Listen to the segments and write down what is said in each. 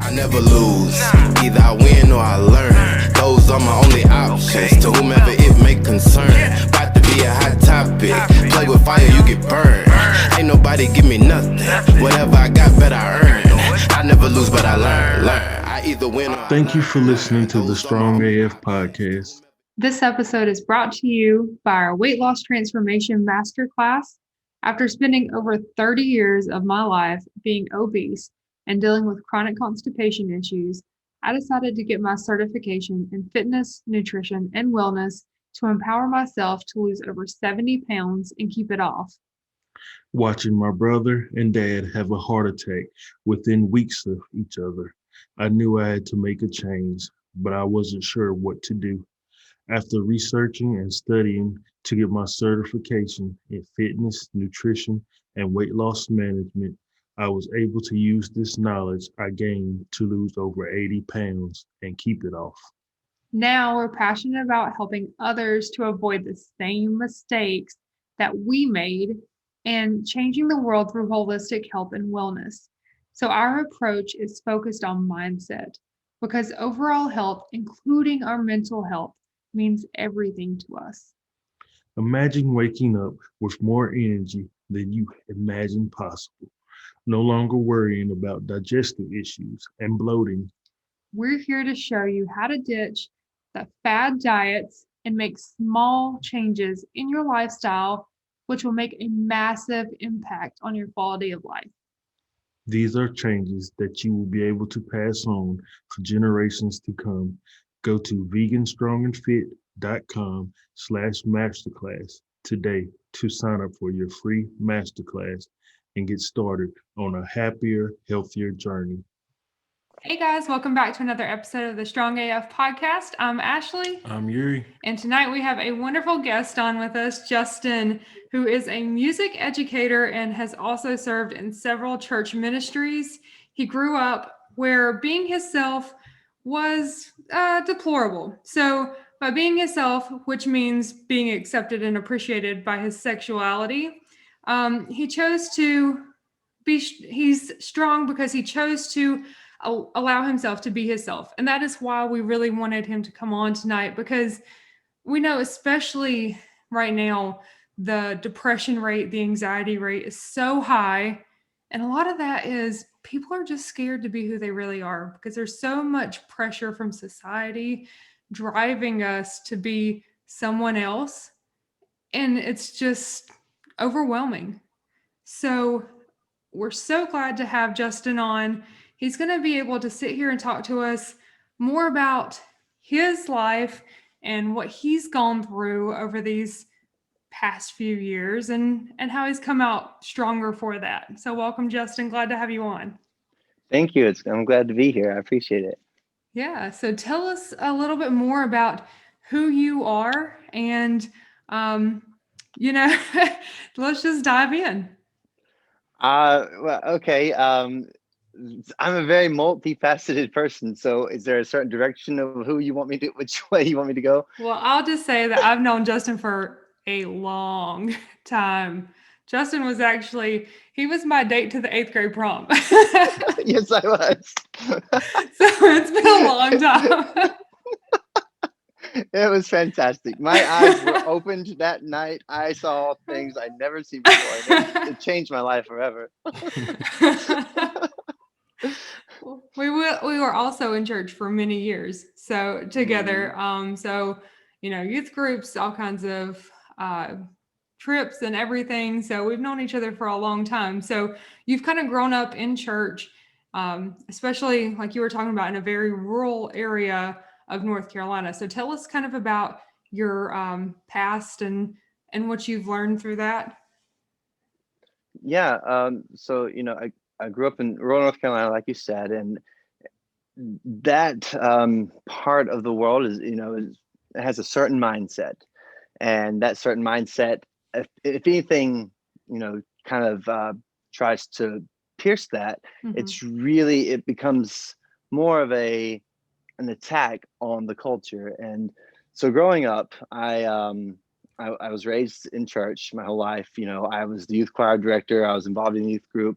I never lose, either I win or I learn. Those are my only options, to whomever it may concern. About to be a hot topic, play with fire, you get burned. Ain't nobody give me nothing, whatever I got, better I earn. I never lose, but I learn. I either win or I Thank you for learn. listening to the Strong AF podcast. This episode is brought to you by our Weight Loss Transformation Masterclass. After spending over 30 years of my life being obese and dealing with chronic constipation issues, I decided to get my certification in fitness, nutrition, and wellness to empower myself to lose over 70 pounds and keep it off. Watching my brother and dad have a heart attack within weeks of each other, I knew I had to make a change, but I wasn't sure what to do. After researching and studying to get my certification in fitness, nutrition, and weight loss management, I was able to use this knowledge I gained to lose over 80 pounds and keep it off. Now we're passionate about helping others to avoid the same mistakes that we made and changing the world through holistic health and wellness. So our approach is focused on mindset because overall health, including our mental health, means everything to us. Imagine waking up with more energy than you imagined possible, no longer worrying about digestive issues and bloating. We're here to show you how to ditch the fad diets and make small changes in your lifestyle, which will make a massive impact on your quality of life. These are changes that you will be able to pass on for generations to come. Go to veganstrongandfit.com/masterclass today to sign up for your free masterclass and get started on a happier, healthier journey. Hey guys, welcome back to another episode of the Strong AF podcast. I'm Ashley. I'm Yuri. And tonight we have a wonderful guest on with us, Justin, who is a music educator and has also served in several church ministries. He grew up where being himself was deplorable. So by being himself, which means being accepted and appreciated by his sexuality, he chose to he's strong because he chose to allow himself to be himself. And that is why we really wanted him to come on tonight, because we know, especially right now, the depression rate, the anxiety rate is so high. And a lot of that is people are just scared to be who they really are because there's so much pressure from society driving us to be someone else. And it's just overwhelming. So we're so glad to have Justin on. He's going to be able to sit here and talk to us more about his life and what he's gone through over these past few years and how he's come out stronger for that. So welcome, Justin. Glad to have you on. Thank you. I'm glad to be here. I appreciate it. Yeah. So tell us a little bit more about who you are and, let's just dive in. Well, okay. I'm a very multifaceted person. So is there a certain direction of which way you want me to go? Well, I'll just say that I've known Justin for a long time. Justin was he was my date to the 8th grade prom. Yes, I was. So it's been a long time. It was fantastic. My eyes were opened that night. I saw things I'd never seen before. It changed my life forever. We were also in church for many years, so together. Youth groups, all kinds of trips and everything. So we've known each other for a long time. So you've kind of grown up in church, especially like you were talking about in a very rural area of North Carolina. So tell us kind of about your past and what you've learned through that. Yeah. I grew up in rural North Carolina, like you said, and that part of the world it has a certain mindset, and that certain mindset, if anything, kind of tries to pierce that, it becomes more of an attack on the culture. And so growing up, I was raised in church my whole life. I was the youth choir director. I was involved in the youth group.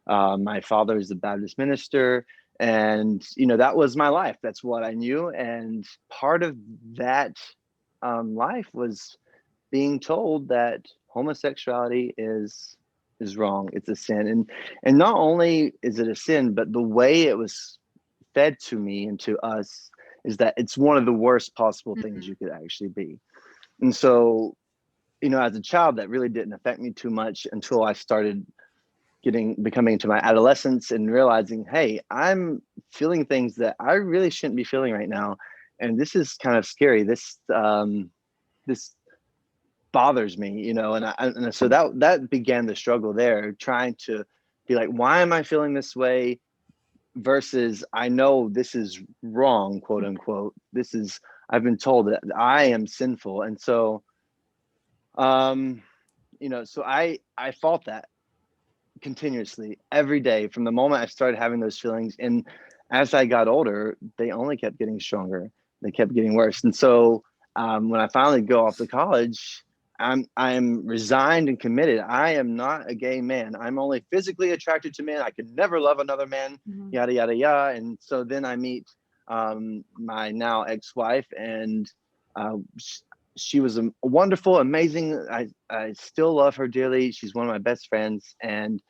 My father is a Baptist minister. And, that was my life. That's what I knew. And part of that life was being told that homosexuality is wrong. It's a sin. And not only is it a sin, but the way it was fed to me and to us is that it's one of the worst possible things you could actually be. And so, as a child, that really didn't affect me too much until I started becoming into my adolescence and realizing, hey, I'm feeling things that I really shouldn't be feeling right now. And this is kind of scary. This bothers me, and so that began the struggle there, trying to be like, why am I feeling this way? Versus, I know this is wrong, quote unquote. I've been told that I am sinful. And so, so I fought that continuously every day from the moment I started having those feelings. And as I got older, they only kept getting stronger. They kept getting worse. And so when I finally go off to college, I'm resigned and committed. I am not a gay man. I'm only physically attracted to men. I could never love another man, yada, yada, yada. And so then I meet my now ex-wife, and she was a wonderful, amazing. I still love her dearly. She's one of my best friends. And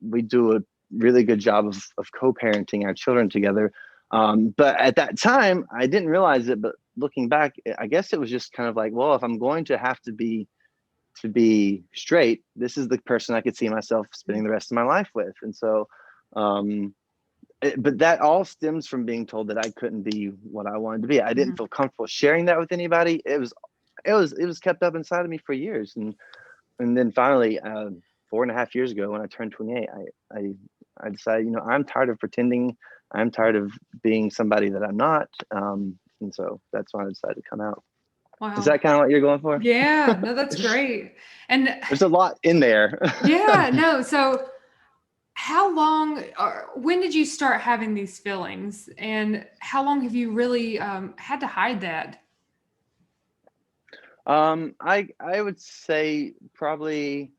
we do a really good job of co-parenting our children together. But at that time, I didn't realize it. But looking back, I guess it was just kind of like, well, if I'm going to have to be straight, this is the person I could see myself spending the rest of my life with. And so, but that all stems from being told that I couldn't be what I wanted to be. I didn't feel comfortable sharing that with anybody. It was kept up inside of me for years. And then finally, 4.5 years ago, when I turned 28, I decided, I'm tired of pretending. I'm tired of being somebody that I'm not. And so that's why I decided to come out. Wow. Is that kind of what you're going for? Yeah, no, that's great. And there's a lot in there. Yeah, no. So how long, when did you start having these feelings, and how long have you really had to hide that? I would say probably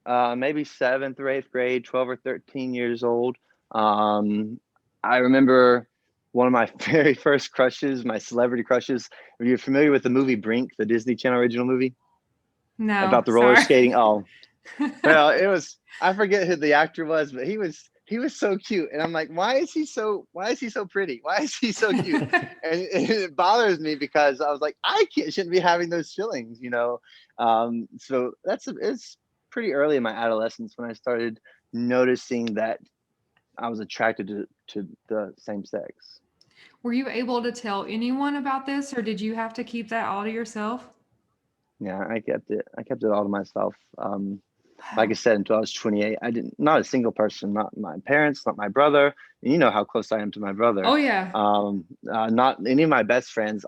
maybe 7th or 8th grade, 12 or 13 years old. I remember one of my very first crushes, my celebrity crushes. Are you familiar with the movie Brink, the Disney Channel original movie? No. About the roller sorry. skating. Oh, well, it was, I forget who the actor was, but he was so cute. And I'm like, why is he so pretty? Why is he so cute? And it bothers me because I was like, shouldn't be having those feelings, So it's pretty early in my adolescence when I started noticing that I was attracted to the same sex. Were you able to tell anyone about this, or did you have to keep that all to yourself? Yeah, I kept it all to myself. Like I said, until I was 28, not a single person, not my parents, not my brother. And you know how close I am to my brother. Oh yeah. Not any of my best friends.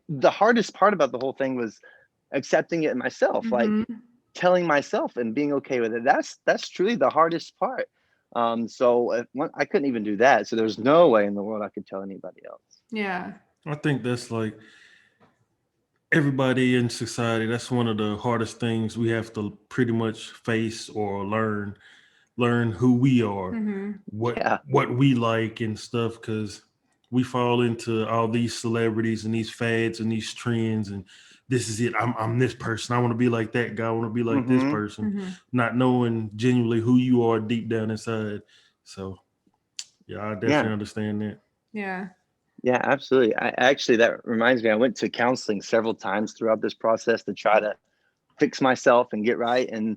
The hardest part about the whole thing was accepting it myself, like telling myself and being okay with it. That's truly the hardest part. So I couldn't even do that. So there's no way in the world I could tell anybody else. Yeah. I think that's like everybody in society. That's one of the hardest things we have to pretty much face or learn who we are, what we like and stuff, because we fall into all these celebrities and these fads and these trends, and this is it. I'm this person. I want to be like that guy. I want to be like this person, not knowing genuinely who you are deep down inside. So yeah, I definitely understand that. Yeah. Yeah, absolutely. That reminds me, I went to counseling several times throughout this process to try to fix myself and get right. And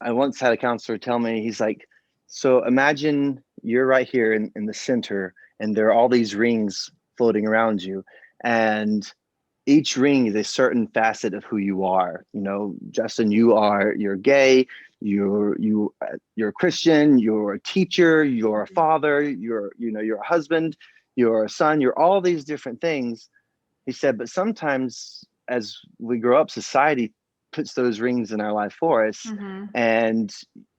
I once had a counselor tell me, he's like, so imagine you're right here in the center, and there are all these rings floating around you. And each ring is a certain facet of who you are. Justin, you're gay, you're a Christian, you're a teacher, you're a father, you're a husband, you're a son, you're all these different things. He said, but sometimes as we grow up, society puts those rings in our life for us. And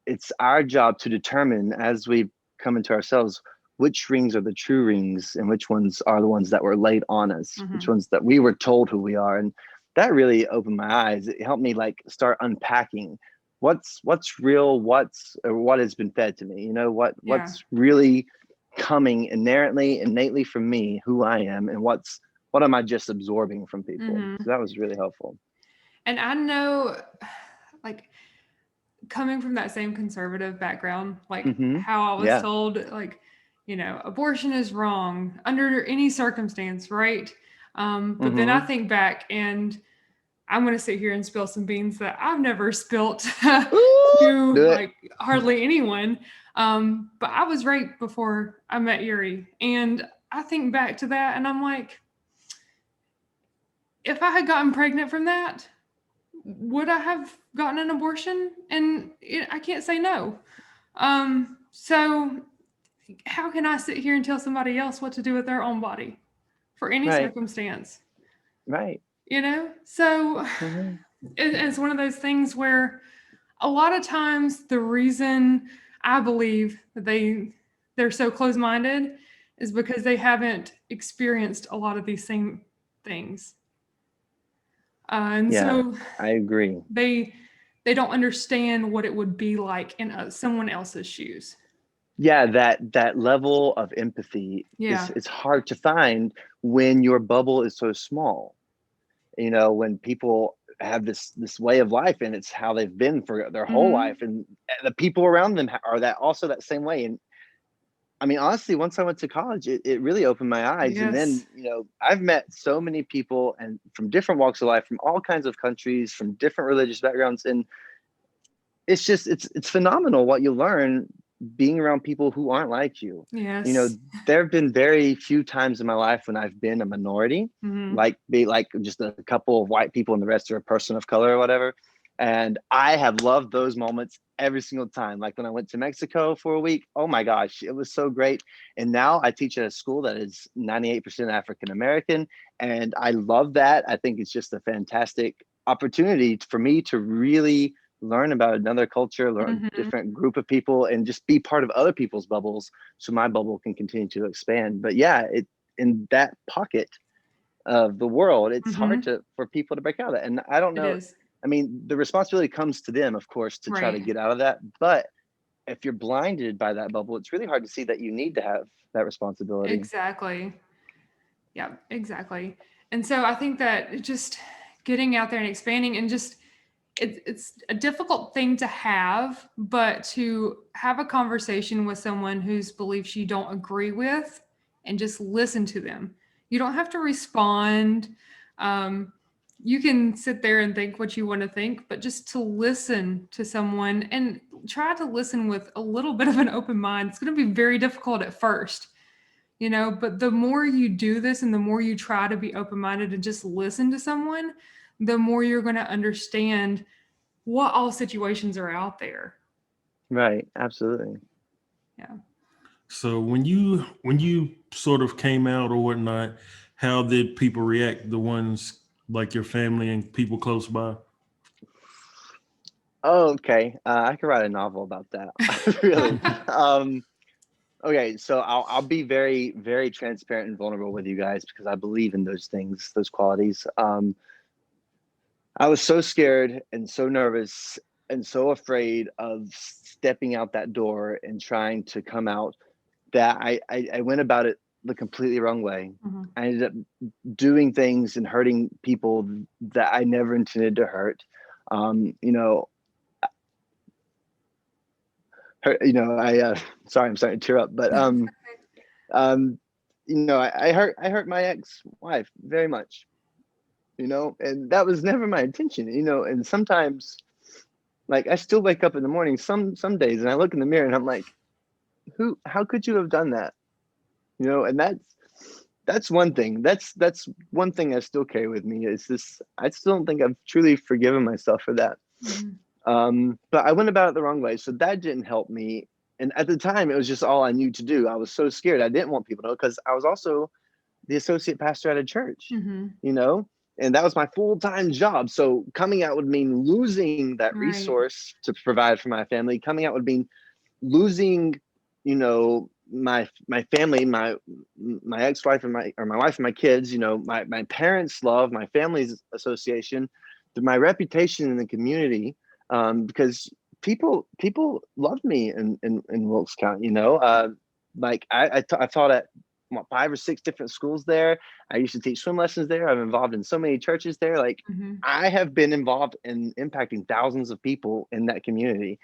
it's our job to determine, as we come into ourselves, which rings are the true rings and which ones are the ones that were laid on us, which ones that we were told who we are. And that really opened my eyes. It helped me start unpacking what's real, what has been fed to me, Yeah. what's really coming innately from me, who I am, and what am I just absorbing from people. So that was really helpful. And I know, like, coming from that same conservative background, like how I was Yeah. told, like, abortion is wrong under any circumstance, right? But then I think back, and I'm going to sit here and spill some beans that I've never spilt to like hardly anyone. But I was raped before I met Yuri, and I think back to that, and I'm like, if I had gotten pregnant from that, would I have gotten an abortion? And I can't say no. So how can I sit here and tell somebody else what to do with their own body for any circumstance? Right. So it's one of those things where a lot of times the reason I believe that they're so close-minded is because they haven't experienced a lot of these same things. So I agree. They don't understand what it would be like in someone else's shoes. Yeah, that level of empathy is hard to find when your bubble is so small. When people have this way of life, and it's how they've been for their whole life, and the people around them are that same way. And I mean, honestly, once I went to college, it really opened my eyes. Yes. And then, I've met so many people, and from different walks of life, from all kinds of countries, from different religious backgrounds. And it's just, it's phenomenal what you learn being around people who aren't like you. Yes. There have been very few times in my life when I've been a minority, like just a couple of white people and the rest are a person of color or whatever. And I have loved those moments every single time. Like when I went to Mexico for a week, oh my gosh, it was so great. And now I teach at a school that is 98% African American. And I love that. I think it's just a fantastic opportunity for me to really learn about another culture, learn a different group of people, and just be part of other people's bubbles so my bubble can continue to expand. But yeah, in that pocket of the world, it's hard for people to break out of that. And I don't know. I mean, the responsibility comes to them, of course, to try to get out of that. But if you're blinded by that bubble, it's really hard to see that you need to have that responsibility. Exactly. Yeah, exactly. And so I think that just getting out there and expanding, and just it's a difficult thing to have, but to have a conversation with someone whose beliefs you don't agree with and just listen to them. You don't have to respond. You can sit there and think what you want to think, but just to listen to someone and try to listen with a little bit of an open mind. It's going to be very difficult at first, but the more you do this and the more you try to be open-minded and just listen to someone, the more you're going to understand what all situations are out there. Right. Absolutely. Yeah. So when you sort of came out or whatnot, how did people react? The ones like your family and people close by? Oh, okay. I could write a novel about that. Really. Okay, so I'll be very, very transparent and vulnerable with you guys because I believe in those things, those qualities. I was so scared and so nervous and so afraid of stepping out that door and trying to come out that I went about it the completely wrong way. I ended up doing things and hurting people that I never intended to hurt. Sorry, I'm starting to tear up, but I hurt my ex-wife very much, and that was never my intention, and sometimes, like, I still wake up in the morning some days and I look in the mirror and I'm like, how could you have done that? And that's one thing. That's one thing I still carry with me is this. I still don't think I've truly forgiven myself for that. But I went about it the wrong way. So that didn't help me. And at the time, it was just all I knew to do. I was so scared. I didn't want people to know because I was also the associate pastor at a church, and that was my full-time job. So coming out would mean losing that resource to provide for my family. Coming out would mean losing, my family, my ex-wife and my wife and my kids, my parents' love, my family's association, my reputation in the community. because people loved me in Wilkes County. Like I taught at 5 or 6 different schools there. I used to teach swim lessons there. I'm involved in so many churches there. Like Mhm. I have been involved in impacting thousands of people in that community.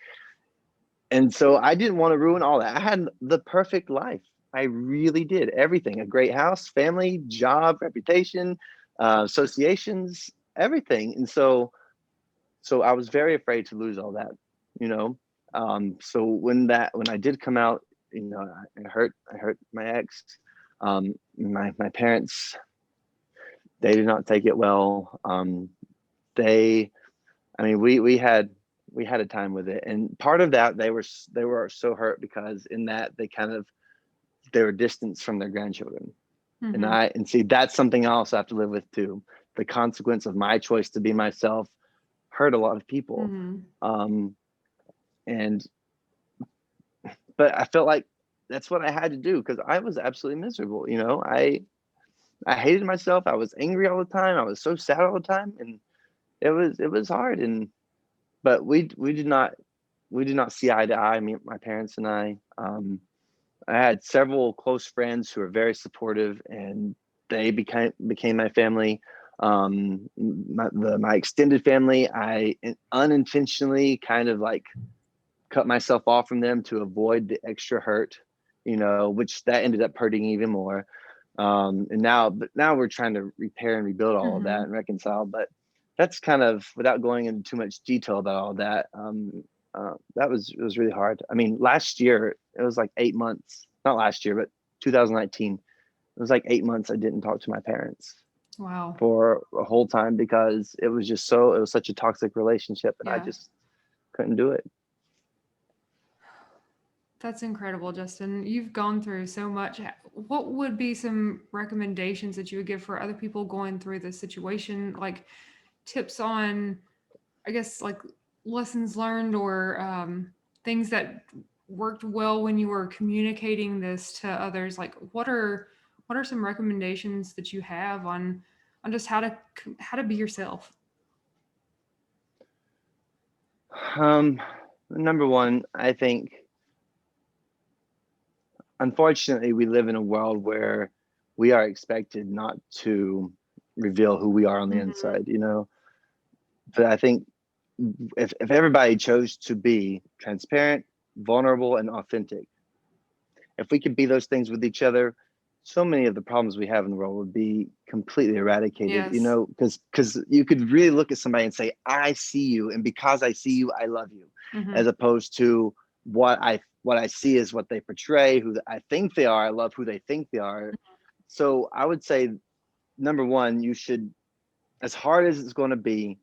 And so I didn't want to ruin all that. I had the perfect life. I really did everything: a great house, family, job, reputation, associations, everything. And so I was very afraid to lose all that, you know. So when I did come out, I hurt my ex. My parents, they did not take it well. They, I mean, we had a time with it, and part of that they were so hurt because in that they were distanced from their grandchildren, Mhm. and see, that's something I also have to live with too. The consequence of my choice to be myself hurt a lot of people, Mhm. um, and but I felt like that's what I had to do because I was absolutely miserable. I hated myself. I was angry all the time. I was so sad all the time, and it was hard. And but we did not see eye to eye. My parents and I. I had several close friends who were very supportive, and they became my family. My extended family, I unintentionally kind of like cut myself off from them to avoid the extra hurt, which that ended up hurting even more. But now we're trying to repair and rebuild all of that Mhm. and reconcile. But that's kind of without going into too much detail about all that. It was really hard. I mean, last year it was like 8 months. Not last year, but 2019. It was like 8 months I didn't talk to my parents Wow. for a whole time because it was such a toxic relationship, and I Yeah. just couldn't do it. That's incredible, Justin. You've gone through so much. What would be some recommendations that you would give for other people going through this situation? Like tips on, I guess, like lessons learned or things that worked well when you were communicating this to others. Like, what are some recommendations that you have on just how to be yourself? Number one, I think, unfortunately, we live in a world where we are expected not to reveal who we are on the Mhm. inside, But I think if everybody chose to be transparent, vulnerable, and authentic, if we could be those things with each other, so many of the problems we have in the world would be completely eradicated, Yes. because you could really look at somebody and say, I see you, and because I see you, I love you, as Hmm. opposed to what I see is what they portray, who I think they are. I love who they think they are. So I would say, number one, you should, as hard as it's going to be,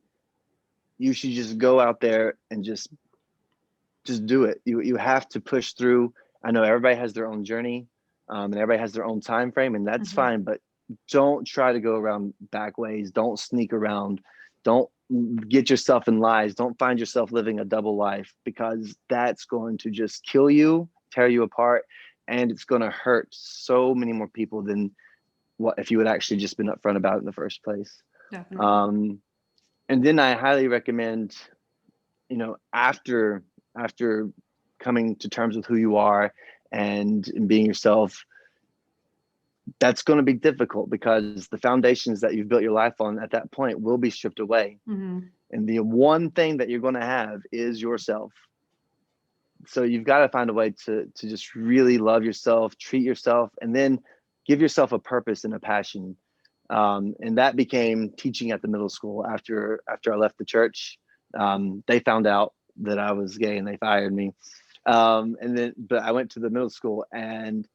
you should just go out there and just do it. You have to push through. I know everybody has their own journey, and everybody has their own time frame, and that's Hmm. fine. But don't try to go around back ways. Don't sneak around. Don't get yourself in lies. Don't find yourself living a double life, because that's going to just kill you, tear you apart, and it's going to hurt so many more people than what if you had actually just been upfront about it in the first place. Definitely. Um, and then I highly recommend, after coming to terms with who you are and being yourself, that's going to be difficult because the foundations that you've built your life on at that point will be stripped away. Hmm. And the one thing that you're going to have is yourself. So you've got to find a way to just really love yourself, treat yourself, and then give yourself a purpose and a passion. And that became teaching at the middle school. After I left the church, they found out that I was gay and they fired me. But I went to the middle school, and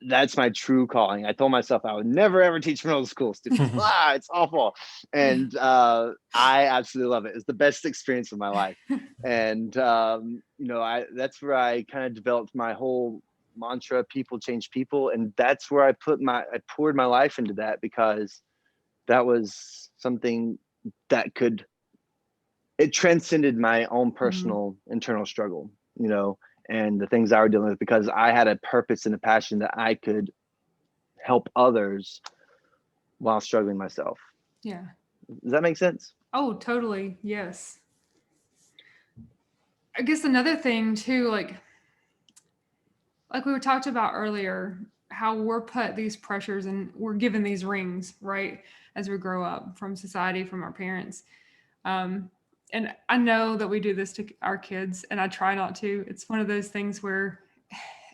that's my true calling. I told myself I would never ever teach middle school students. It's awful, and I absolutely love it. It's the best experience of my life, and I that's where I kind of developed my whole mantra: people change people, and that's where I poured my life into that, because that was something that it transcended my own Hmm. personal internal struggle, and the things I were dealing with, because I had a purpose and a passion that I could help others while struggling myself. Yeah. Does that make sense? Oh, totally. Yes. I guess another thing too, like we talked about earlier, how we're put these pressures and we're given these rings, right, as we grow up from society, from our parents. Um, and I know that we do this to our kids, and I try not to. It's one of those things where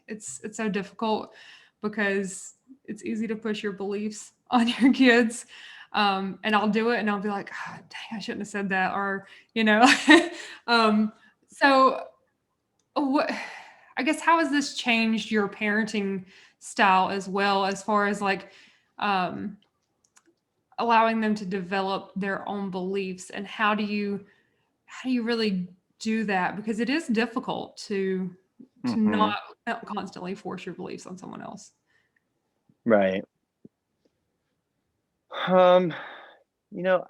it's so difficult because it's easy to push your beliefs on your kids. And I'll do it, and I'll be like, oh, dang, I shouldn't have said that, or you know. um, so what? I guess how has this changed your parenting style as well, as far as um, allowing them to develop their own beliefs, and how do you really do that, because it is difficult to Hmm. not constantly force your beliefs on someone else. Right. Um, you know,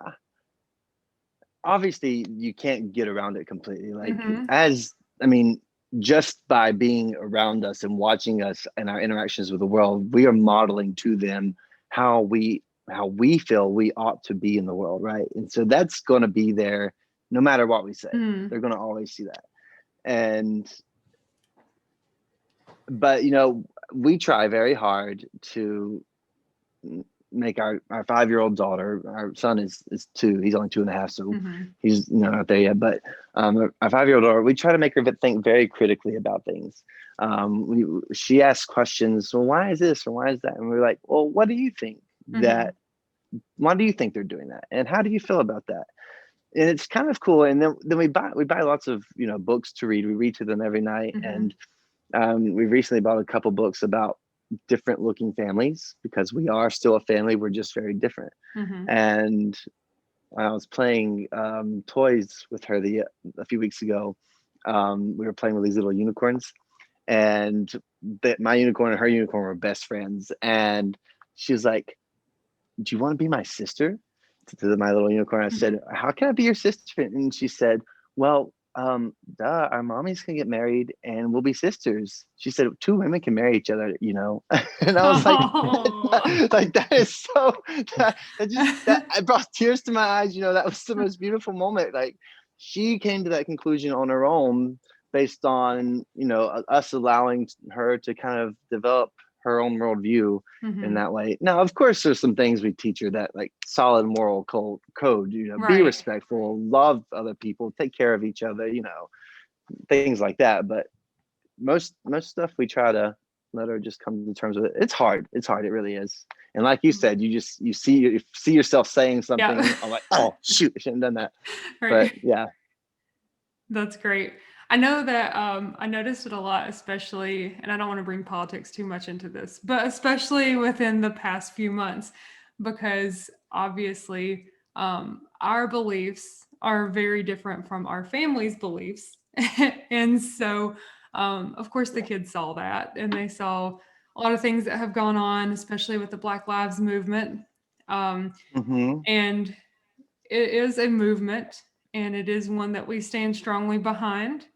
obviously you can't get around it completely. Like, Hmm. as I mean, just by being around us and watching us and our interactions with the world, we are modeling to them how we feel we ought to be in the world, right? And so that's going to be there no matter what we say. Mm. They're going to always see that. And but we try very hard to make our 5-year-old daughter, our son is 2, he's only 2.5, so Hmm. he's not there yet, but our 5-year-old daughter, we try to make her think very critically about things. She asks questions, well, why is this or why is that, and we're like, well, what do you think Hmm. that why do you think they're doing that, and how do you feel about that? And it's kind of cool. And then we buy lots of books to read. We read to them every night. Hmm. And we recently bought a couple books about different looking families, because we are still a family. We're just very different. Hmm. And I was playing toys with her a few weeks ago. We were playing with these little unicorns, and my unicorn and her unicorn were best friends. And she was like, "Do you want to be my sister?" To my little unicorn. I said, Hmm. "How can I be your sister?" And she said, "Well, duh, our mommies can get married and we'll be sisters." She said, "Two women can marry each other." And I was like, Oh. that is so, that I brought tears to my eyes. That was the most beautiful moment. Like, she came to that conclusion on her own, based on, us allowing her to kind of develop her own worldview in Hmm. that way. Now, of course, there's some things we teach her, that like solid moral code, be Right. respectful, love other people, take care of each other, things like that. But most stuff we try to let her just come to terms with it. It's hard. It's hard. It really is. And like you said, you see yourself saying something, Yeah. I'm like, oh shoot, I shouldn't have done that. But Right. yeah. That's great. I know that I noticed it a lot, especially, and I don't want to bring politics too much into this, but especially within the past few months, because obviously our beliefs are very different from our family's beliefs. And so, of course, the kids saw that, and they saw a lot of things that have gone on, especially with the Black Lives Movement. Um, Hmm. and it is a movement, and it is one that we stand strongly behind.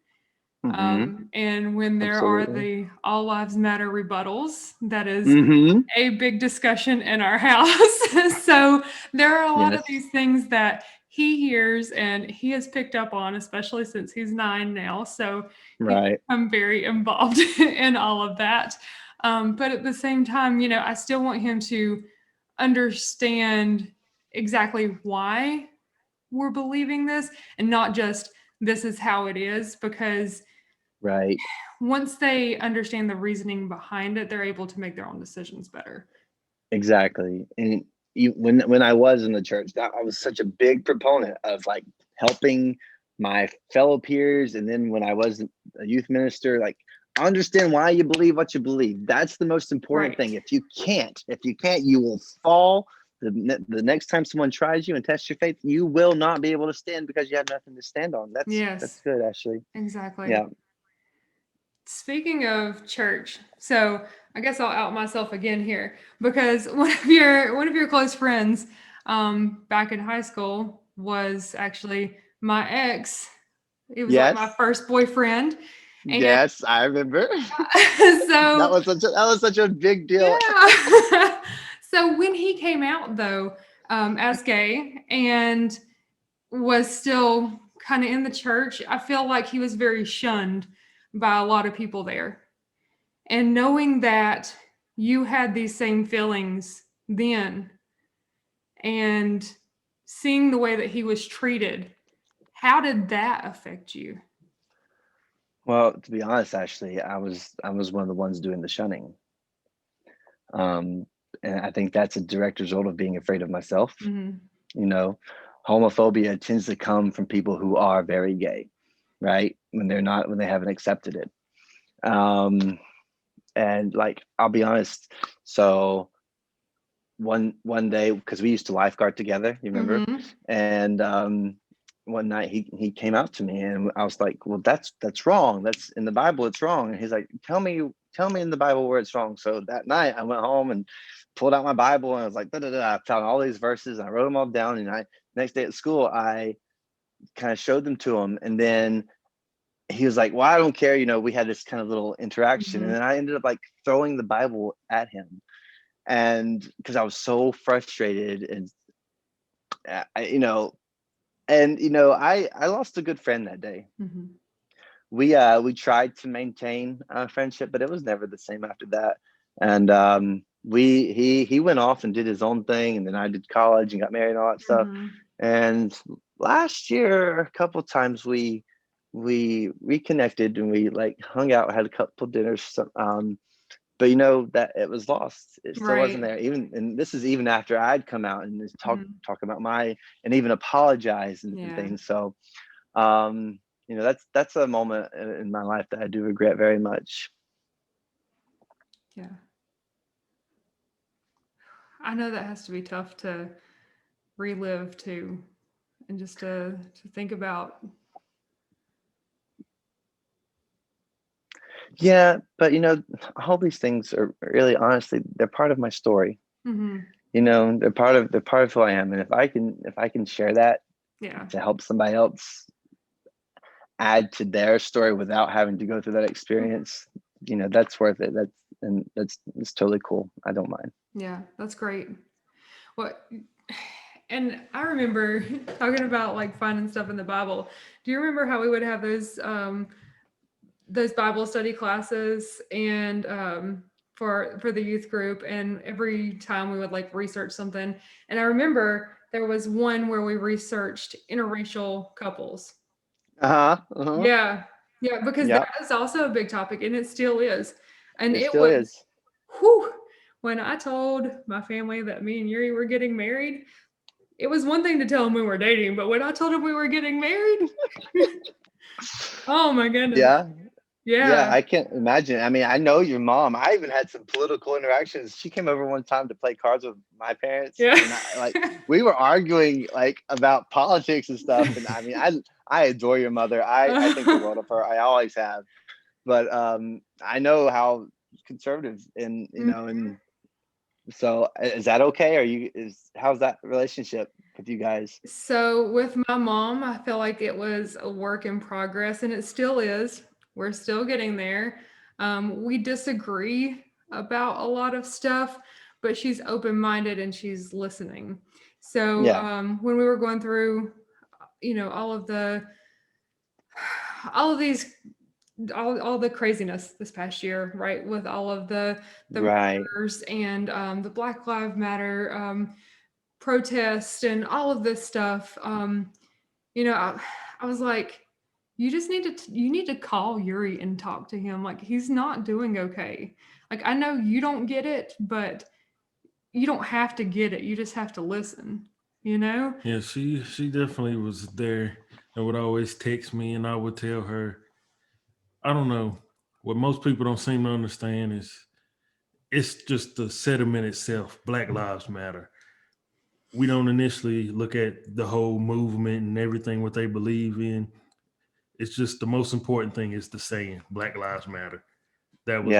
Hmm. And when there are Absolutely. the All Lives Matter rebuttals, that is Hmm. a big discussion in our house. So there are a lot of Yes. these things that he hears and he has picked up on, especially since he's 9 now. So he's Right. become very involved in all of that. But at the same time, I still want him to understand exactly why we're believing this, and not just this is how it is, because Right. once they understand the reasoning behind it, they're able to make their own decisions better. Exactly. And when I was in the church, that I was such a big proponent of like helping my fellow peers. And then when I was a youth minister, like, understand why you believe what you believe. That's the most important Right. thing. If you can't, you will fall. The next time someone tries you and tests your faith, you will not be able to stand, because you have nothing to stand on. That's Yes, good, Ashley. exactly. Yeah. Speaking of church, so I guess I'll out myself again here, because one of your close friends back in high school was actually my ex. He was like my Yes. first boyfriend. And Yes, I remember. that so was such a that was such a big deal. yeah. So when he came out though, as gay, and was still kind of in the church, I feel like he was very shunned by a lot of people there. And knowing that you had these same feelings then and seeing the way that he was treated, how did that affect you? Well, to be honest, actually, I was one of the ones doing the shunning. And I think that's a direct result of being afraid of myself. Mm-hmm. You know, homophobia tends to come from people who are very gay, right? When they haven't accepted it. And like, I'll be honest. So one day, because we used to lifeguard together, you remember? Mm-hmm. And one night he came out to me, and I was like, well, that's wrong. That's in the Bible, it's wrong. And he's like, tell me in the Bible where it's wrong. So that night I went home and pulled out my Bible, and I was like, da, da, da. I found all these verses and I wrote them all down. And next day at school, I kind of showed them to him. And then he was like, well, I don't care. We had this kind of little interaction. Mm-hmm. And then I ended up like throwing the Bible at him. And because I was so frustrated, and I lost a good friend that day. Mm-hmm. We tried to maintain a friendship, but it was never the same after that. And he went off and did his own thing, and then I did college and got married and all that stuff. Mm-hmm. And last year, a couple of times we reconnected, and we like hung out, had a couple dinners. But that it was lost. It still wasn't there. And this is even after I'd come out and just talk about and even apologize and things. So, that's a moment in my life that I do regret very much. Yeah. I know that has to be tough to relive too, and just to think about. Yeah, but all these things are really, honestly, they're part of my story. Mm-hmm. They're part of who I am, and if I can share that, to help somebody else add to their story without having to go through that experience, that's worth it. That's totally cool. I don't mind. Yeah, that's great. And I remember talking about like finding stuff in the Bible. Do you remember how we would have those Bible study classes and for the youth group, and every time we would like research something? And I remember there was one where we researched interracial couples. Yeah, because that is also a big topic, and it still is. And it still is. Whew, when I told my family that me and Yuri were getting married, it was one thing to tell them we were dating, but when I told them we were getting married, oh my goodness. Yeah, I can't imagine. I mean, I know your mom. I even had some political interactions. She came over one time to play cards with my parents. Yeah. And we were arguing like about politics and stuff. And I mean, I adore your mother. I think the world of her. I always have. But I know how conservative and and so is that okay? How's that relationship with you guys? So with my mom, I feel like it was a work in progress, and it still is. We're still getting there. We disagree about a lot of stuff, but she's open-minded and she's listening. So when we were going through, all of the craziness this past year, right? With all of the murders and the Black Lives Matter protests and all of this stuff, I was like, you need to call Yuri and talk to him. Like, he's not doing okay. Like, I know you don't get it, but you don't have to get it. You just have to listen, Yeah, she definitely was there and would always text me, and I would tell her, I don't know, what most people don't seem to understand is it's just the sentiment itself. Black Lives Matter. We don't initially look at the whole movement and everything, what they believe in. It's just the most important thing is the saying, Black Lives Matter. That was,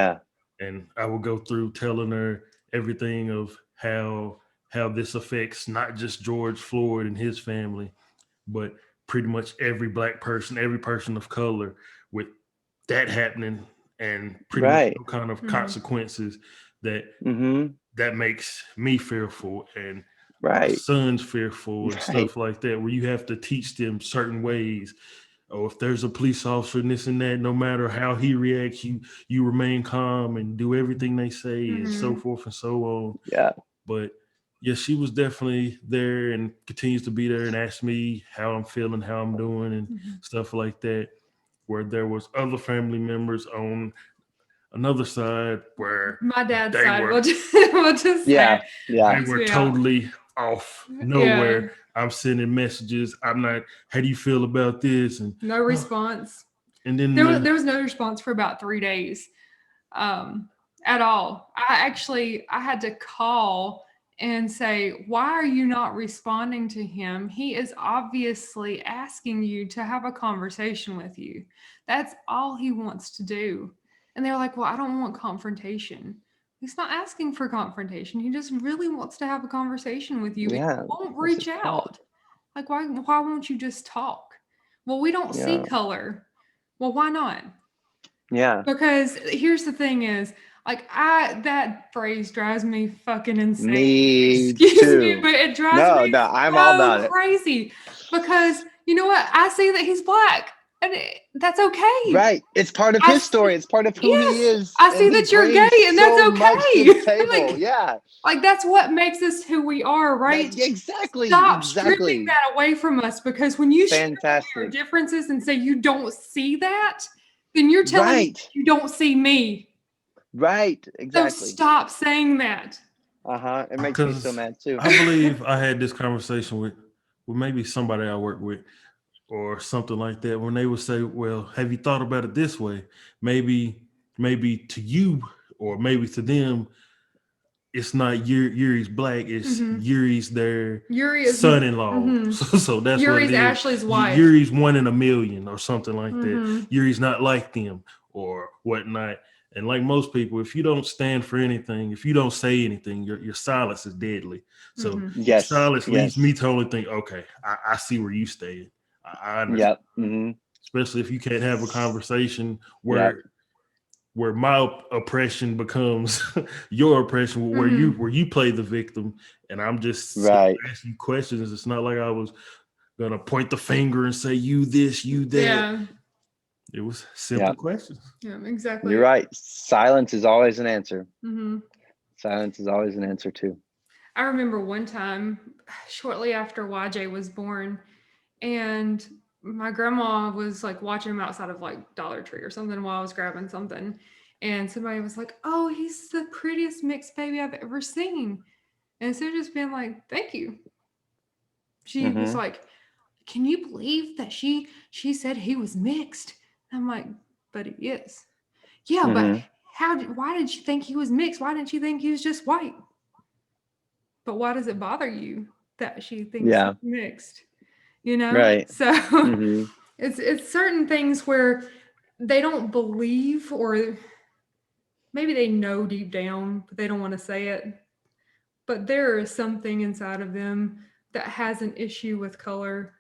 and I would go through telling her everything of how this affects not just George Floyd and his family, but pretty much every Black person, every person of color, with that happening and pretty much no kind of consequences that makes me fearful. And Right. son's fearful and Right. stuff like that, where you have to teach them certain ways. Or if there's a police officer and this and that, no matter how he reacts, you remain calm and do everything they say and so forth and so on. Yeah. But yeah, she was definitely there and continues to be there and ask me how I'm feeling, how I'm doing, and stuff like that. Where there was other family members on another side where My dad's they side, were we'll just Yeah. say. Yeah. they were Yeah. totally off nowhere. I'm sending messages. I'm not. How do you feel about this? And No response. and then There was no response for about 3 days, at all. I had to call and say, why are you not responding to him? He is obviously asking you to have a conversation with you. That's all he wants to do. And they're like, well, I don't want confrontation. He's not asking for confrontation. He just really wants to have a conversation with you. Yeah. He won't That's reach his point. out. Like, why won't you just talk? Well, we don't see color. Well, why not? Yeah. Because here's the thing is, like, that phrase drives me fucking insane. Me Excuse too. me, but it drives me I'm so all about it. crazy. Because you know what? I see that he's black, and that's okay. Right. It's part of his story. It's part of who he is. I see and he that you're brings gay, and that's so much to okay. the table. Yeah. Like, that's what makes us who we are, right? Exactly. Stop stripping that away from us, because when you strip away our Fantastic. differences and say you don't see that, then you're telling me you don't see me. Right. Exactly. So stop saying that. It makes me so mad too. I believe I had this conversation with maybe somebody I work with or something like that, when they would say, well, have you thought about it this way? Maybe to you or maybe to them, it's not Yuri's black, it's Yuri's their son-in-law. So that's Yuri's what it is. Ashley's wife. Yuri's 1 in a million or something like that. Yuri's not like them or whatnot. And like most people, if you don't stand for anything, if you don't say anything, your silence is deadly. So silence leads me to only think, okay, I see where you stand. I understand. Especially if you can't have a conversation where my oppression becomes your oppression, where you play the victim, and I'm just asking you questions. It's not like I was gonna point the finger and say you this, you that. Yeah. It was simple questions. Yeah, exactly. You're right. Silence is always an answer. Silence is always an answer too. I remember one time, shortly after YJ was born, and my grandma was like watching him outside of like Dollar Tree or something while I was grabbing something. And somebody was like, oh, he's the prettiest mixed baby I've ever seen. And so just being like, thank you. She was like, can you believe that she said he was mixed? And I'm like, but he is. Yeah, but why did you think he was mixed? Why didn't you think he was just white? But why does it bother you that she thinks he's mixed? You know? Right. So it's certain things where they don't believe, or maybe they know deep down, but they don't want to say it. But there is something inside of them that has an issue with color,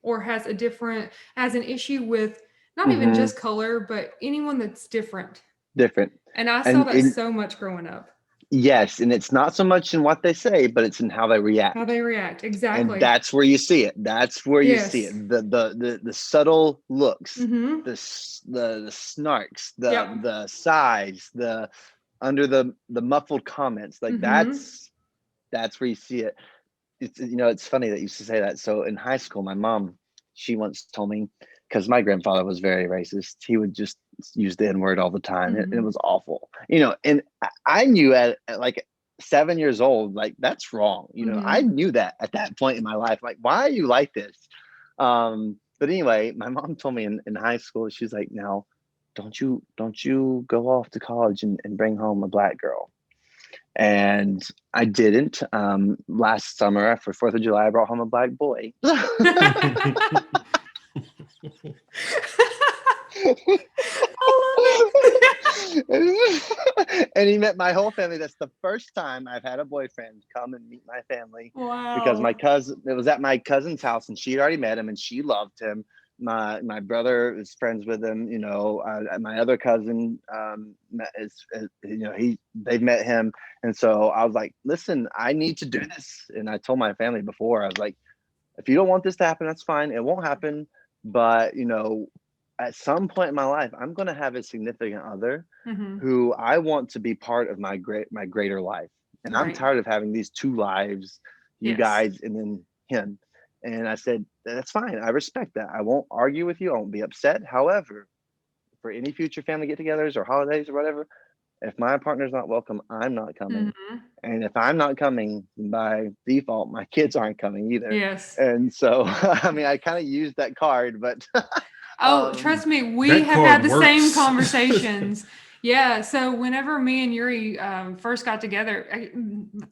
or has an issue with not even just color, but anyone that's different. And I saw that so much growing up. Yes, and it's not so much in what they say, but it's in how they react. Exactly. And that's where you see it. That's where you see it. The subtle looks, the snarks, the sighs, the under the muffled comments. Like that's where you see it. It's, you know, it's funny that you used to say that. So in high school, my mom, she once told me, because my grandfather was very racist, he would just use the N-word all the time. It was awful, you know. And I knew at like 7 years old, like that's wrong. You know, I knew that at that point in my life. Like, why are you like this? But anyway, my mom told me in high school, she's like, now, don't you go off to college and bring home a black girl. And I didn't. Last summer for 4th of July, I brought home a black boy. And he met my whole family. That's the first time I've had a boyfriend come and meet my family. Wow. Because my cousin, it was at my cousin's house, and she had already met him and she loved him. my brother is friends with him. My other cousin they've met him, and so I was like, listen, I need to do this. And I told my family before, I was like, if you don't want this to happen, that's fine. It won't happen. But at some point in my life, I'm going to have a significant other who I want to be part of my greater life. And I'm Right. tired of having these two lives, you Yes. guys, and then him. And I said, that's fine. I respect that. I won't argue with you. I won't be upset. However, for any future family get-togethers or holidays or whatever, if my partner's not welcome, I'm not coming. And if I'm not coming, by default, my kids aren't coming either. Yes. And so, I mean, I kind of used that card, but trust me, we that have card had the works. same conversations. Yeah. So whenever me and Yuri first got together,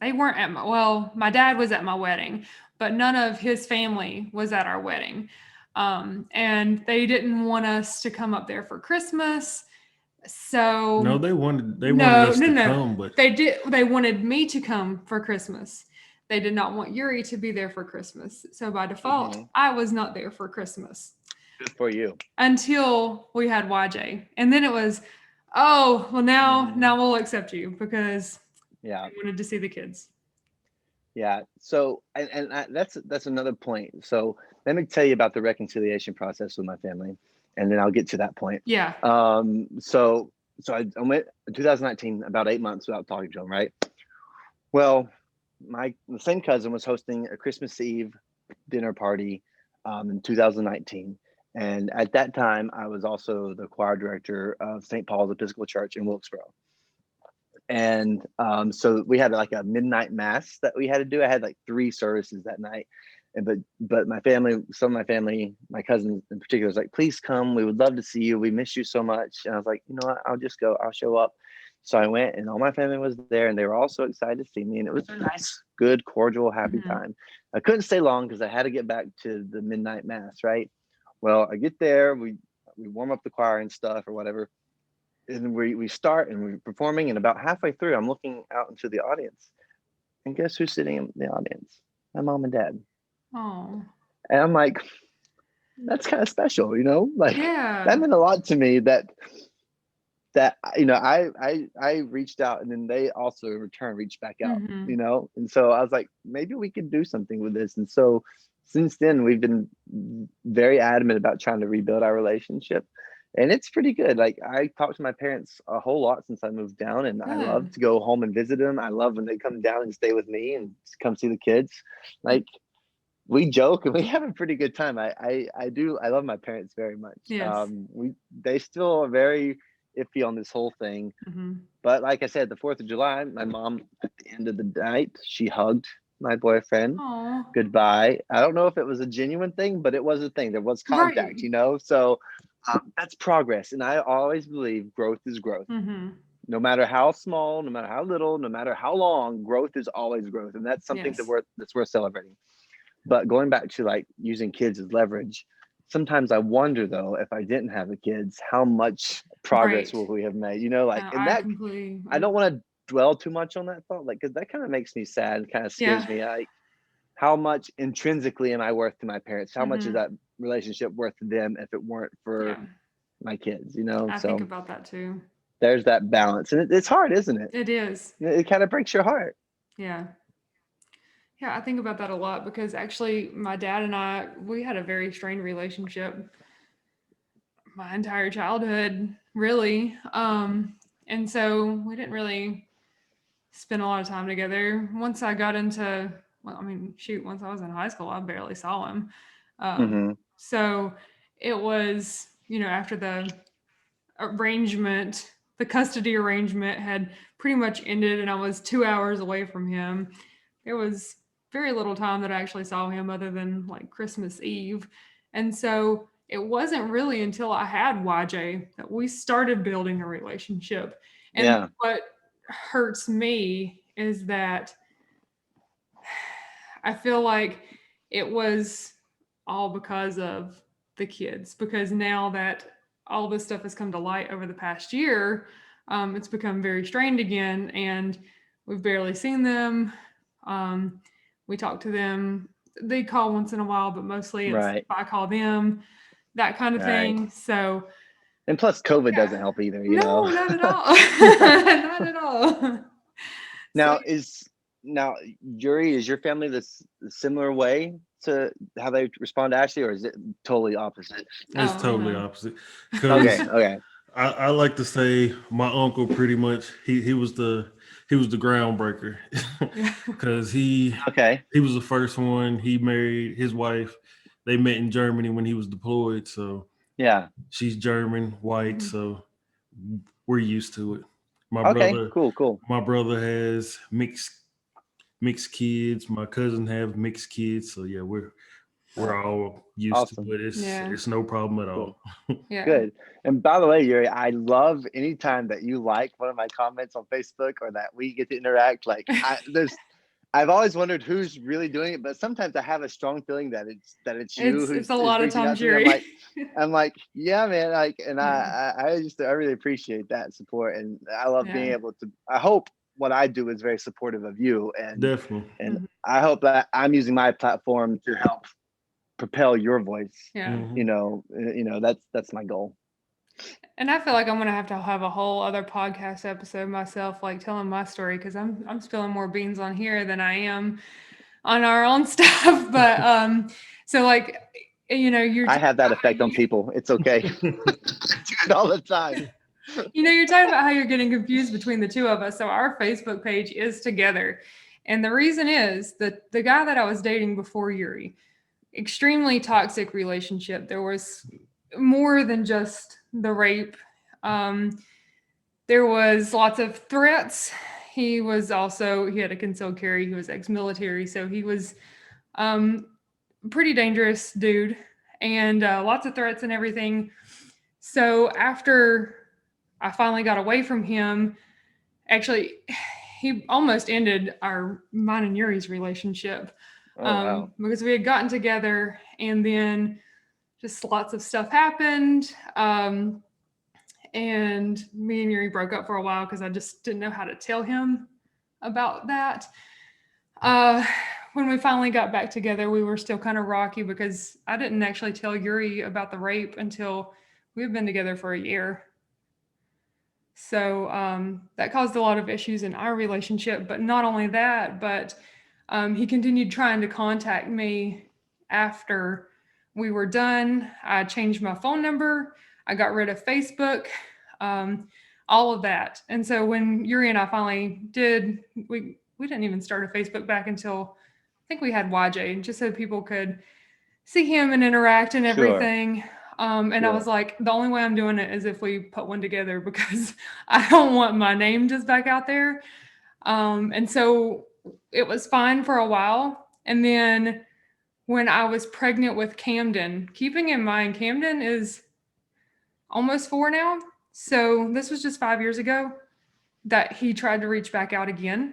they weren't at my dad was at my wedding, but none of his family was at our wedding. And they didn't want us to come up there for Christmas. So No, they wanted us to come, but they wanted me to come for Christmas. They did not want Yuri to be there for Christmas. So by default, I was not there for Christmas. Good for you. Until we had YJ. And then it was, now we'll accept you because we wanted to see the kids. Yeah. So, and that's another point. So let me tell you about the reconciliation process with my family, and then I'll get to that point. Yeah. So I went in 2019, about 8 months without talking to him, right? Well, the same cousin was hosting a Christmas Eve dinner party in 2019. And at that time, I was also the choir director of St. Paul's Episcopal Church in Wilkesboro. And so we had like a midnight mass that we had to do. I had like 3 services that night. But my family, some of my family, my cousins in particular, was like, please come. We would love to see you. We miss you so much. And I was like, you know what? I'll just go. I'll show up. So I went, and all my family was there, and they were all so excited to see me. And it was a nice, good, cordial, happy time. I couldn't stay long because I had to get back to the midnight mass, right? Well, I get there, we warm up the choir and stuff or whatever. And we start and we're performing, and about halfway through, I'm looking out into the audience. And guess who's sitting in the audience? My mom and dad. Oh. And I'm like, that's kind of special, Like that meant a lot to me that I reached out, and then they also in return reached back out, And so I was like, maybe we could do something with this. And so since then, we've been very adamant about trying to rebuild our relationship. And it's pretty good. Like, I talk to my parents a whole lot since I moved down, and I love to go home and visit them. I love when they come down and stay with me and come see the kids. Like, we joke and we have a pretty good time. I love my parents very much. Yes. They still are very iffy on this whole thing. But like I said, the 4th of July, my mom, at the end of the night, she hugged my boyfriend. Aww. Goodbye. I don't know if it was a genuine thing, but it was a thing. There was contact, So that's progress. And I always believe growth is growth. No matter how small, no matter how little, no matter how long, growth is always growth. And that's something that's worth celebrating. But going back to like using kids as leverage, sometimes I wonder, though, if I didn't have the kids, how much progress will we have made? I don't want to dwell too much on that thought, because that kind of makes me sad and kind of scares me. Like, how much intrinsically am I worth to my parents? How much is that relationship worth to them if it weren't for my kids? I think about that too. There's that balance, and it's hard, isn't it? It is. It kind of breaks your heart. Yeah. Yeah, I think about that a lot because actually my dad and we had a very strained relationship my entire childhood, really. And so we didn't really spend a lot of time together. Once I got into, once I was in high school, I barely saw him. So it was, after the custody arrangement had pretty much ended and I was 2 hours away from him, there was very little time that I actually saw him other than like Christmas Eve. And so it wasn't really until I had YJ that we started building a relationship. And what hurts me is that I feel like it was all because of the kids, because now that all this stuff has come to light over the past year, it's become very strained again, and we've barely seen them. We talk to them. They call once in a while, but mostly it's I call them. that kind of Right. thing. So And plus COVID yeah. doesn't help either, you No, know. not at all. Not at all. So Now Yuri, is your family this similar way to how they respond to Ashley, or is it totally opposite? It's oh totally no. opposite. Okay, Because okay. I like to say my uncle pretty much he was the groundbreaker Yeah. because Okay. he was the first one. He married his wife. They met in Germany when he was deployed. So Yeah. she's German, white. Mhm. So we're used to it. My Okay, brother cool. my brother has mixed kids. My cousin have mixed kids. So yeah, we're all used to Awesome. it. Yeah. It's no problem at Cool. all. Yeah. Good. And by the way, Yuri, I love anytime that you like one of my comments on Facebook or that we get to interact. Like I've always wondered who's really doing it, but sometimes I have a strong feeling that it's you It's a who's lot of reaching out times, to me. Yuri. I'm like, yeah, man. Like, and Yeah. I really appreciate that support, and I love being Yeah. able to. I hope what I do is very supportive of you, Definitely. and Mhm. I hope that I'm using my platform to help propel your voice. Yeah. That's my goal. And I feel like I'm gonna have to have a whole other podcast episode myself, like telling my story, because I'm spilling more beans on here than I am on our own stuff. But so like you're I talking have that about how effect on people. It's okay. I do it all the time. you're talking about how you're getting confused between the two of us. So our Facebook page is together, and the reason is that the guy that I was dating before Yuri, extremely toxic relationship. There was more than just the rape. Um, there was lots of threats. He had a concealed carry. He was ex-military, so he was um, pretty dangerous dude, and lots of threats and everything. So after I finally got away from him, actually, he almost ended mine and Yuri's relationship Oh wow. because we had gotten together, and then just lots of stuff happened. And me and Yuri broke up for a while because I just didn't know how to tell him about that. Uh, when we finally got back together, we were still kind of rocky because I didn't actually tell Yuri about the rape until we had been together for a year. So that caused a lot of issues in our relationship. But not only that, but he continued trying to contact me after we were done. I changed my phone number. I got rid of Facebook, all of that. And so when Yuri and I finally did, we didn't even start a Facebook back until I think we had YJ, just so people could see him and interact and Sure. everything. And I Sure. was like, the only way I'm doing it is if we put one together because I don't want my name just back out there. And so it was fine for a while. And then when I was pregnant with Camden, keeping in mind, Camden is almost 4 now. So this was just 5 years ago that he tried to reach back out again.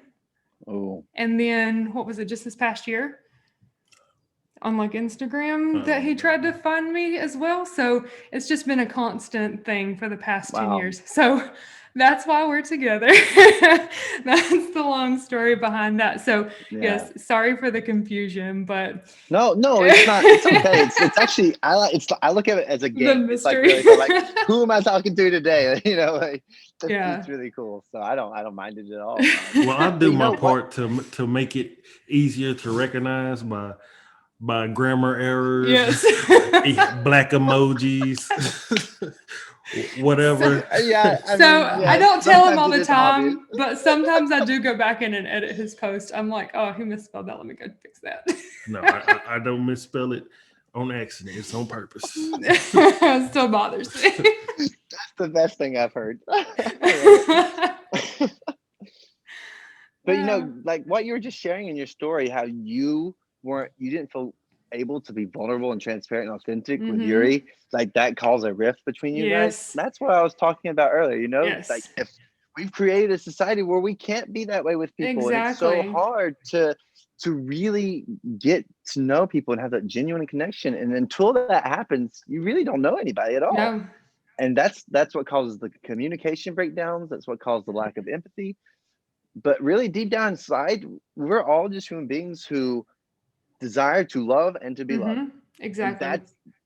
Oh. And then what was it, just this past year? On like Instagram that he tried to find me as well. So it's just been a constant thing for the past 10 Wow. years. So that's why we're together. That's the long story behind that. So Yeah. yes, sorry for the confusion, but No, it's not. It's okay. It's actually I look at it as a the game. It's like mystery. really fun. Like, who am I talking to today? Yeah. It's really cool. So I don't mind it at all. Well, I But do you my know what? part to make it easier to recognize by grammar errors, Yes. black emojis, whatever. Yeah, I So mean, I yeah. don't tell him Sometimes all it the is obvious. time, but sometimes I do go back in and edit his post. I'm like, oh, he misspelled that. Let me go fix that. No, I don't misspell it on accident. It's on purpose. It still bothers me. That's the best thing I've heard. But like what you were just sharing in your story, how you didn't feel able to be vulnerable and transparent and authentic with Mhm. Yuri, like that caused a rift between you guys. Yes. That's what I was talking about earlier. Like Yes. if we've created a society where we can't be that way with people, and it's so Exactly. hard to really get to know people and have that genuine connection. And until that happens, you really don't know anybody at all. No. And that's what causes the communication breakdowns. That's what caused the lack of empathy. But really deep down inside, we're all just human beings who desire to love and to be loved. Mhm. And Exactly.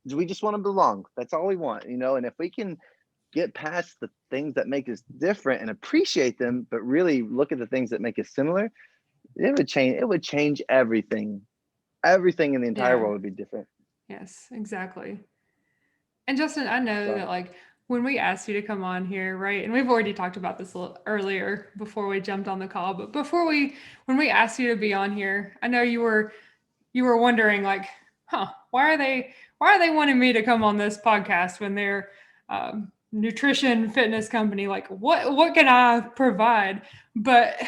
we just want to belong. That's all we want, and if we can get past the things that make us different and appreciate them, but really look at the things that make us similar, it would change everything. Everything in the entire Yeah. world would be different. Yes, exactly. And Justin, I know So that like when we asked you to come on here, right? And we've already talked about this a little earlier before we jumped on the call, but when we asked you to be on here, I know you were wondering like, why are they wanting me to come on this podcast when they're nutrition fitness company? Like, what can I provide? But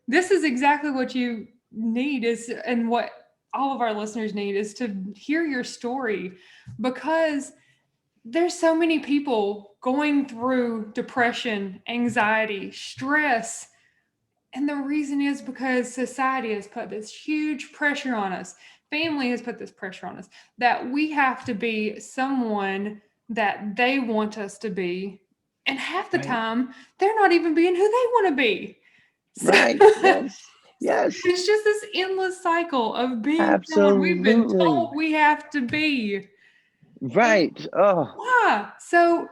this is exactly what you need and what all of our listeners need is to hear your story, because there's so many people going through depression, anxiety, stress. And the reason is because society has put this huge pressure on us. Family has put this pressure on us that we have to be someone that they want us to be. And half the right, time, they're not even being who they want to be. So, right, yes, so yes, it's just this endless cycle of being someone we've been absolutely, told we have to be. And right. Oh, why? So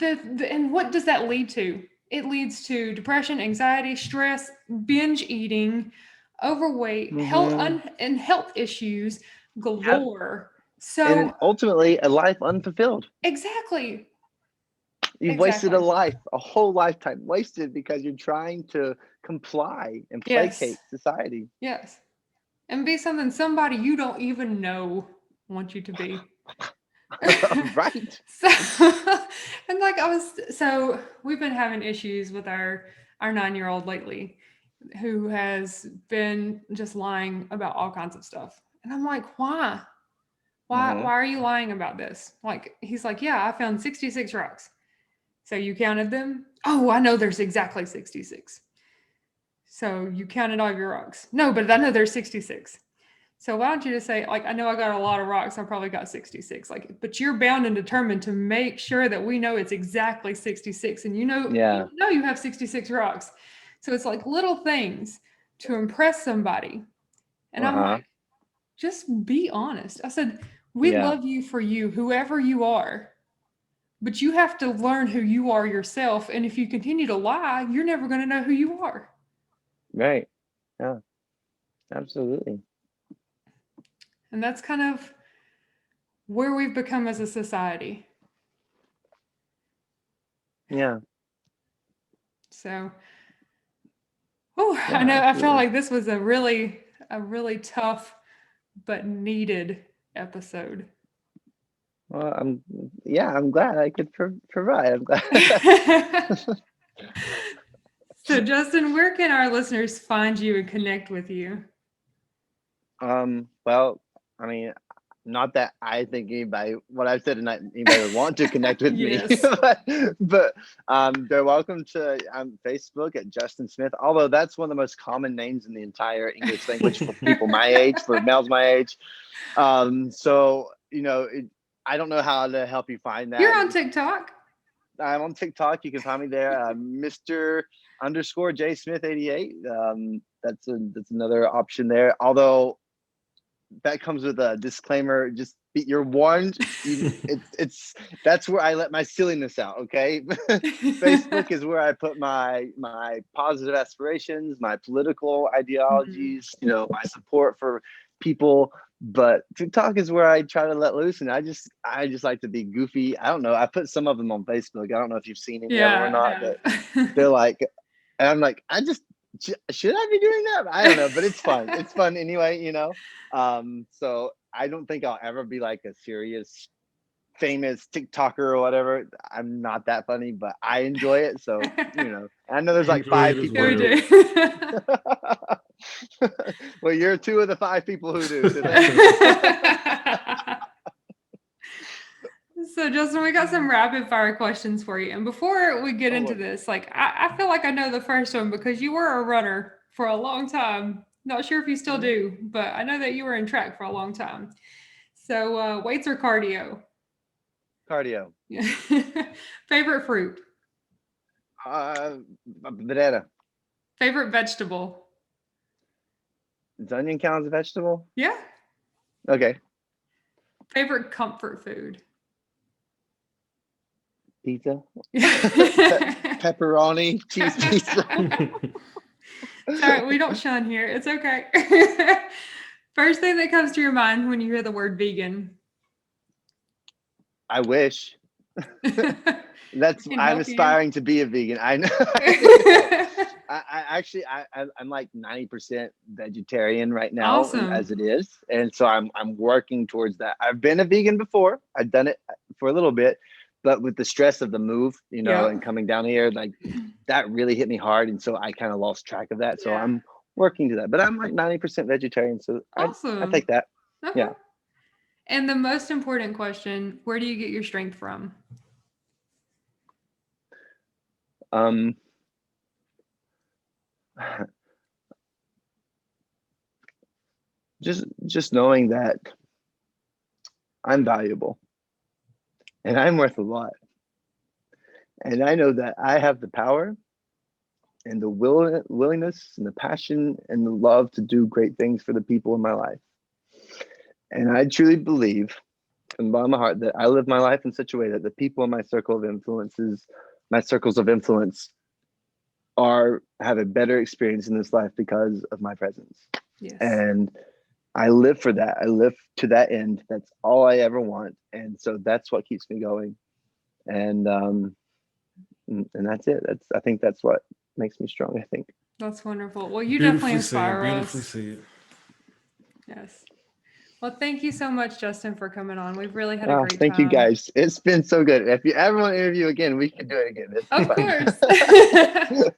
and what does that lead to? It leads to depression, anxiety, stress, binge eating, overweight, mm-hmm. and health issues Yep. galore. And So then ultimately, a life unfulfilled. exactly, You've wasted a exactly. life, a whole lifetime wasted because you're trying to comply and Yes, placate society. yes, and be something somebody you don't even know want you to be. Right. So and like so we've been having issues with our 9-year-old lately, who has been just lying about all kinds of stuff. And I'm like, why? Mm-hmm. Why are you lying about this? Like, he's like, yeah, I found 66 rocks. So you counted them? Oh, I know there's exactly 66. So you counted all your rocks? No, but I know there's 66. So why don't you just say, like, I know I got a lot of rocks. I probably got 66. Like, but you're bound and determined to make sure that we know it's exactly 66. And Yeah. you have 66 rocks. So it's like little things to impress somebody. And I'm Uh-huh. like, just be honest. I said, we Yeah. love you for you, whoever you are. But you have to learn who you are yourself. And if you continue to lie, you're never going to know who you are. Right. Yeah. Absolutely. And that's kind of where we've become as a society. Yeah. So, oh, Yeah. I know. I felt Absolutely. like this was a really tough but needed episode. Well, I'm glad I could provide. I'm glad. So, Justin, where can our listeners find you and connect with you? Well, I mean, not that I think what I've said tonight, anybody would want to connect with me, Yes. but they're welcome to Facebook at Justin Smith. Although that's one of the most common names in the entire English language for people my age, for males my age. So I don't know how to help you find that. You're on TikTok. I'm on TikTok. You can find me there, Mr_J Smith 88. That's another option there. Although that comes with a disclaimer. Just you're warned. That's where I let my silliness out. Okay, Facebook is where I put my positive aspirations, my political ideologies, my support for people. But TikTok is where I try to let loose, and I just like to be goofy. I don't know. I put some of them on Facebook. I don't know if you've seen any of them or not, but they're like, and I'm like, should I be doing that? I don't know, but it's fun. It's fun anyway, So I don't think I'll ever be like a serious, famous TikToker or whatever. I'm not that funny, but I enjoy it. So, I know there's like Enjoy 5 it as people who well. do. Well, you're 2 of the 5 people who do. So, Justin, we got some rapid fire questions for you. And before we get into this, like, I feel like I know the first one because you were a runner for a long time. Not sure if you still do, but I know that you were in track for a long time. So, weights or cardio? Cardio. Favorite fruit? Banana. Favorite vegetable? Does onion count as a vegetable? Yeah. Okay. Favorite comfort food? Pizza, pepperoni, cheese pizza. Sorry, we don't shun here. It's okay. First thing that comes to your mind when you hear the word vegan. I wish. Can I'm help you. aspiring to be a vegan. I know. I actually I'm like 90% vegetarian right now Awesome. as it is, and so I'm working towards that. I've been a vegan before. I've done it for a little bit, but with the stress of the move, Yeah. and coming down here, like that really hit me hard, and so I kind of lost track of that. So Yeah. I'm working to that, but I'm like 90% vegetarian, so I Awesome. take that. Okay. Yeah. And the most important question, where do you get your strength from? Just knowing that I'm valuable and I'm worth a lot. And I know that I have the power and the willingness and the passion and the love to do great things for the people in my life. And I truly believe from the bottom of my heart that I live my life in such a way that the people in my circles of influence have a better experience in this life because of my presence. Yes. And I live for that. I live to that end. That's all I ever want. And so that's what keeps me going. And that's it. I think that's what makes me strong, I think. That's wonderful. Well, you definitely inspire Beautifully us. said. Yes. Well, thank you so much, Justin, for coming on. We've really had a great Thank time. you guys. It's been so good. If you ever want to interview again, we can do it again. It's Of fun. course.